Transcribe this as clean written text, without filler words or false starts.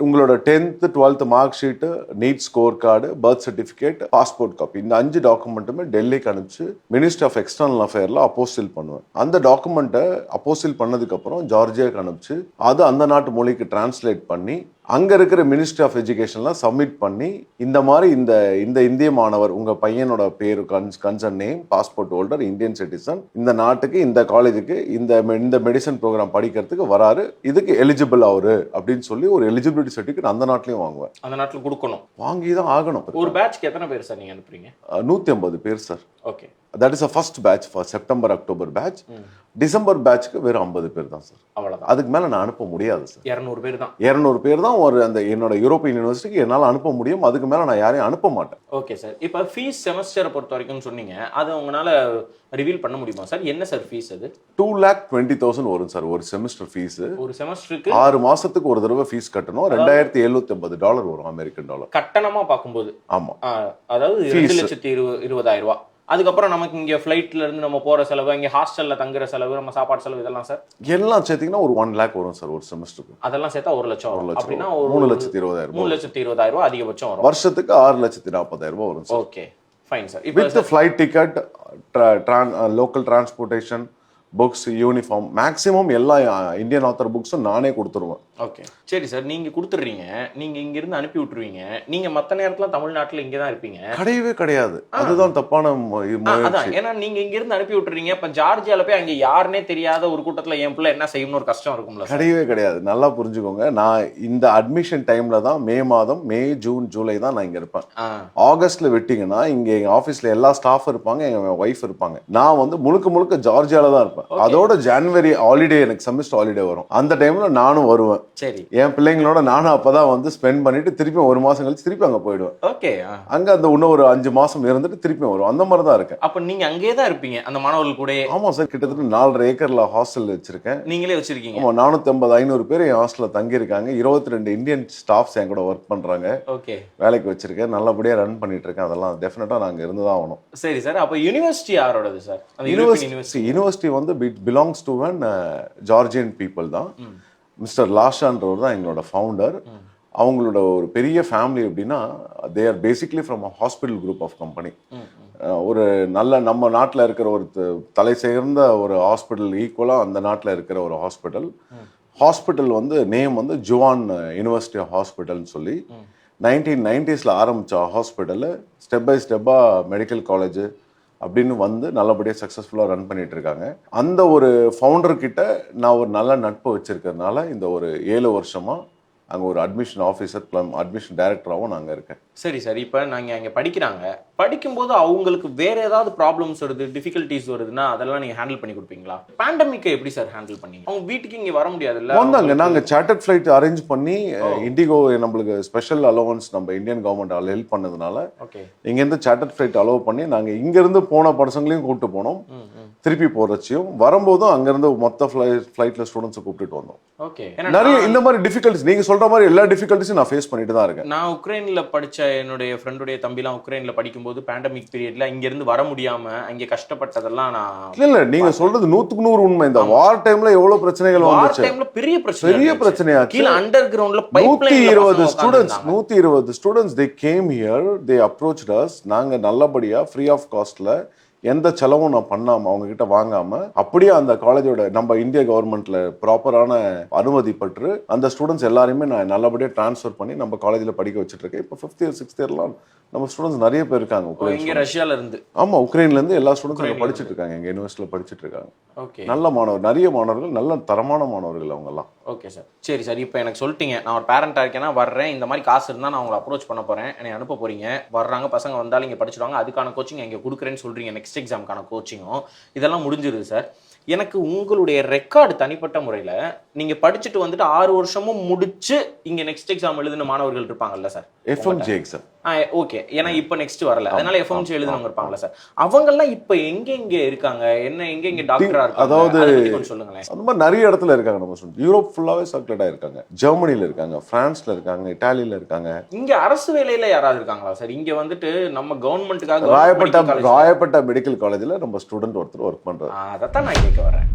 உங்களோட 10th 12th mark sheet, NEET score card, birth certificate, passport copy, இந்த 5 டாக்குமெண்ட்டுமே டெல்லிக்கு அனுப்பிச்சு மினிஸ்ட்ரி ஆஃப் எக்ஸ்டர்னல் அஃபேர்ல அப்போஸ்டில் பண்ணுவேன். அந்த டாக்குமெண்ட்டை அப்போஸ்டில் பண்ணதுக்கு அப்புறம் ஜார்ஜியாவுக்கு அனுப்பிச்சு அது அந்த நாட்டு மொழிக்கு டிரான்ஸ்லேட் பண்ணி அங்க இருக்கிற மினிஸ்ட்ரி ஆஃப் எஜுகேஷன்லாம் சப்மிட் பண்ணி இந்த மாதிரி இந்த இந்திய மாணவர் உங்க பையனோட பேரு concern name, passport holder, Indian citizen, இந்த நாட்டுக்கு இந்த காலேஜுக்கு இந்த மெடிசன் ப்ரோக்ராம் படிக்கிறதுக்கு வராரு, இதுக்கு எலிஜிபிள் அவரு அப்படின்னு சொல்லி ஒரு எலிஜிபிலிட்டி சர்டிஃபிகேட் அந்த நாட்டிலையும் வாங்குவேன். அந்த நாட்டில் கொடுக்கணும், வாங்கி தான் ஆகணும். ஒரு பேட்ச்க்கு எத்தனை பேர் சார் நீங்க அனுப்புறீங்க? 150 பேர் sir. Okay, that is a first batch for September October batch. December பேட்ச்க்கு வெறும் 50 பேர் தான் சார். அவ்வளவுதான். அதுக்கு மேல நான் அனுப்ப முடியாது சார். 200 பேர் தான். 200 பேர் தான் ஒரு அந்த என்னோட யூரோப்பியன் யூனிவர்சிட்டிக்கு என்னால் அனுப்ப முடியும். அதுக்கு மேல நான் யாரையும் அனுப்ப மாட்டேன். Okay sir. இப்போ ஃபீஸ் செமஸ்டரை பொறுத்த வரைக்கும் சொன்னீங்க, அதை உங்களால ரிவீல் பண்ண முடியுமா சார்? என்ன சார் ஃபீஸ் அது? 2,20,000 வரும் சார் ஒரு செமஸ்டர் ஃபீஸ். ஒரு செமஸ்டருக்கு 6 மாசத்துக்கு ஒரு தடவை ஃபீஸ் கட்டணும். $2,750 வரும், அமெரிக்கன் டாலர் கட்டணமா பார்க்கும்போது. ஆமா, அதாவது 2,20,000. அதுக்கப்புறம் நமக்கு இங்க ஃபிளைட்ல இருந்து நம்ம போற செலவு, இங்க ஹாஸ்டல்ல தங்குற செலவு, நம்ம சாப்பாடு செலவு, இதெல்லாம் சார் எல்லாம் சேர்த்தீங்கன்னா ஒரு 1 lakh வரும் சார் ஒரு செமஸ்டருக்கு. அதெல்லாம் சேர்த்தா 1 லட்சம் வரும். அப்படின்னா ஒரு 3,20,000 3,20,000 அதிகபட்சம் வரும். வருஷத்துக்கு 6,40,000 வரும் sir. Okay, fine sir. With flight ticket, local transportation, books, uniform, maximum எல்லா இந்தியன் ஆத்தர் புக்ஸும் நானே கொடுத்துருவேன். ஓகே, சரி சார். நீங்க கொடுத்துடுறீங்க, நீங்க இங்க இருந்து அனுப்பி விட்டுருவீங்க. நீங்க மத்த நேரத்துல தமிழ்நாட்டுல இங்க தான் இருப்பீங்க? கிடையவே கிடையாது. அதுதான் தப்பான அதான். ஏன்னா நீங்க இங்க இருந்து அனுப்பி விட்டுறீங்க, இப்ப ஜார்ஜியால போய் அங்க யாருன்னே தெரியாத ஒரு கூட்டத்துல என் பிள்ளை என்ன செய்யணும்னு ஒரு கஷ்டம் இருக்கும்ல? கிடையவே கிடையாது. நல்லா புரிஞ்சுக்கோங்க. நான் இந்த அட்மிஷன் டைம்ல தான் மே, ஜூன், ஜூலை தான் நான் இங்க இருப்பேன். ஆகஸ்ட்ல விட்டீங்கன்னா இங்க எங்க ஆபீஸ்ல எல்லா ஸ்டாஃப் இருப்பாங்க, எங்க ஒய்ஃப் இருப்பாங்க. நான் வந்து முழுக்க ஜார்ஜியால தான் இருப்பேன். அதோட ஜனவரி ஹாலிடே, எனக்கு செமஸ்டர் ஹாலிடே வரும். அந்த டைம்ல நானும் வருவேன். சரி, என் பிள்ளைங்களோட நானும் அப்பதான் வந்து ஸ்பெண்ட் பண்ணிட்டு திருப்பி 1 மாசம் கழிச்சு திருப்பி அங்க போயிடுவேன். ஓகே, அங்க அந்த இன்னும் ஒரு 5 மாசம் இருந்துட்டு திருப்பி வரும். அந்த மாதிரி தான் இருக்கேன். அப்ப நீங்க அங்கேயே தான் இருப்பீங்க அந்த மாணவர்கள் கூட? ஆமா சார், கிட்டத்தட்ட 4.5 ஏக்கர்ல ஹாஸ்டல் வச்சிருக்கேன். நீங்களே வச்சிருக்கீங்க? ஆமா, 450-500 பேர் என் ஹாஸ்டல்ல தங்கி இருக்காங்க. 22 இந்தியன் ஸ்டாஃப்ஸ் என் கூட ஒர்க் பண்றாங்க. ஓகே, வேலைக்கு வச்சிருக்கேன். நல்லபடியா ரன் பண்ணிட்டு இருக்கேன். அதெல்லாம் டெஃபினட்டா நாங்க இருந்துதான் ஆகணும். சரி சார். அப்ப யூனிவர்சிட்டி யாரோடது சார்? யூனிவர்சிட்டி வந்து belongs to an Georgian people தான். மிஸ்டர் லாஷான்றவர் தான் எங்களோட ஃபவுண்டர். அவங்களோட ஒரு பெரிய ஃபேமிலி அப்படின்னா they are basically from hospital group of company. ஒரு நல்ல நம்ம நாட்டில் இருக்கிற ஒரு தலை சேர்ந்த ஒரு ஹாஸ்பிட்டல் ஈக்குவலாக அந்த நாட்டில் இருக்கிற ஒரு ஹாஸ்பிட்டல் வந்து நேம் வந்து ஜுவான் யூனிவர்சிட்டி ஹாஸ்பிட்டல்னு சொல்லி 1990s ஆரம்பித்த ஹாஸ்பிட்டலு ஸ்டெப் பை ஸ்டெப்பாக மெடிக்கல் காலேஜ் அப்படின்னு வந்து நல்லபடியாக சக்ஸஸ்ஃபுல்லாக ரன் பண்ணிட்டு இருக்காங்க. அந்த ஒரு ஃபவுண்டர் கிட்ட நான் ஒரு நல்ல நட்பு வச்சிருக்கிறதுனால இந்த ஒரு 7 வருஷமா அங்கே ஒரு அட்மிஷன் ஆஃபீஸர் அட்மிஷன் டைரக்டராகவும் நாங்கள் இருக்கேன். சரி சார். இப்போ நாங்கள் அங்கே படிக்கிறாங்க, படிக்கும்போது அவங்களுக்கு வேற ஏதாவது ப்ராப்ளம்ஸ் வருது, டிஃபிகல்ட்டிஸ் வருதுன்னா அதெல்லாம் நீங்கள் ஹேண்டில் பண்ணி கொடுப்பீங்களா? பேண்டமிக்கை எப்படி சார் ஹேண்டில் பண்ணீங்க? அவங்க வீட்டுக்கு இங்கே வர முடியாது இல்லை? வந்தாங்க. நாங்கள் சார்ட்டர்ட் ஃப்ளைட் அரேஞ்ச் பண்ணி இண்டிகோ நம்மளுக்கு ஸ்பெஷல் அலோவன்ஸ் நம்ம இந்தியன் கவர்மெண்ட் ஹெல்ப் பண்ணதுனால இங்கேருந்து சார்ட்டர்ட் ஃப்ளைட் அலோவ் பண்ணி நாங்கள் இங்கேருந்து போன பசங்களையும் கூப்பிட்டு போனோம். திருப்பி போறச்சியும் வரும்போதும் அங்கேருந்து மொத்த ஃப்ளைட்டில் ஸ்டூடெண்ட்ஸை கூப்பிட்டு வந்தோம். ஓகே, நிறைய இந்த மாதிரி டிஃபிகல்ட்டிஸ் நீங்கள் சொல்ற மாதிரி எல்லா டிஃபிகல்ட்டிஸும் நான் ஃபேஸ் பண்ணிட்டு தான் இருக்கேன். நான் உக்ரைன்ல படிச்ச என்னுடைய ஃப்ரெண்டுடைய தம்பிலாம் உக்ரைன்ல படிக்கும்போது பேண்டமிக் பீரியட்ல இங்க இருந்து வர முடியாம அங்கே கஷ்டப்பட்டதெல்லாம் நான் இல்ல நீங்க சொல்றது 100க்கு 100 உண்மை. இந்த வார் டைம்ல எவ்வளவு பிரச்சனைகள் வந்துச்சு. வார் டைம்ல பெரிய பிரச்சனையாச்சு. கீழ அண்டர் கிரவுண்ட்ல 120 students they came here, they approached us. நாங்க நல்லபடியா ஃப்ரீ ஆஃப் காஸ்ட்ல எந்த செலவும் நான் பண்ணாம அவங்க கிட்ட வாங்காம அப்படியே அந்த காலேஜோட நம்ம இந்திய கவர்மெண்ட்ல ப்ராப்பரான அனுமதி பெற்று அந்த ஸ்டூடெண்ட்ஸ் எல்லாரையுமே நான் நல்லபடியா டிரான்ஸ்ஃபர் பண்ணி நம்ம காலேஜ்ல படிக்க வச்சுட்டு இருக்கேன். இப்போ 5th இயர் 6th இயர்லாம் நம்ம ஸ்டூடெண்ட்ஸ் நிறைய பேர் இருக்காங்க. இங்க ரஷ்யால இருந்து, ஆமா, உக்ரைன்ல இருந்து எல்லா ஸ்டூடெண்ட்ஸ் படிச்சுட்டு இருக்காங்க. எங்க யூனிவர்சிட்டியில படிச்சுட்டு இருக்காங்க. ஓகே, நல்ல மாணவர், நிறைய மாணவர்கள், நல்ல தரமான மாணவர்கள் அவங்க எல்லாம். Okay sir. சரி சார். இப்போ எனக்கு சொல்லிட்டீங்க, நான் ஒரு பேரண்டா இருக்கேன்னா வர்றேன், இந்த மாதிரி காசு இருந்தா நான் உங்களை அப்ரோச் பண்ண போறேன், என்னை அனுப்ப போறீங்க, வர்றாங்க பசங்க வந்தாலும் இங்க படிச்சிடுவாங்க, அதுக்கான கோச்சிங் இங்க கொடுக்குறேன்னு சொல்றீங்க, நெக்ஸ்ட் எக்ஸாமுக்கான கோச்சிங்கும் இதெல்லாம் முடிஞ்சிருது சார். எனக்கு உங்களுடைய ரெக்கார்டு தனிப்பட்ட முறையில் நீங்கள் படிச்சுட்டு வந்துட்டு 6 வருஷமும் முடிச்சு இங்கே நெக்ஸ்ட் எக்ஸாம் எழுதின மாணவர்கள் இருப்பாங்கல்ல சார்? FMG exam. ஓகே, ஏன்னா இப்போ நெக்ஸ்ட் வரல, அதனால எஃப்எம்ஜி எழுதினவங்க இருப்பாங்கல்ல சார்? அவங்கெல்லாம் இப்போ எங்க இருக்காங்க, என்ன எங்க டாக்டரா இருக்காங்க? அதாவது சொல்லுங்களேன். அந்த மாதிரி நிறைய இடத்துல இருக்காங்க நம்ம ஸ்டூடெண்ட்ஸ். யூரோப் ஃபுல்லாவே சர்க்குலேட் ஆயிருக்காங்க. ஜெர்மனில இருக்காங்க, பிரான்ஸ்ல இருக்காங்க, இட்டாலியில இருக்காங்க. இங்க அரசு வேலையில யாராவது இருக்காங்களா சார்? இங்க வந்துட்டு நம்ம கவர்மெண்ட்டுக்காக ராயப்பேட்டா மெடிக்கல் காலேஜ்ல நம்ம ஸ்டூடெண்ட் ஒருத்தர் ஒர்க் பண்றாரு. அதைத்தான் நான் கேட்க வரேன்.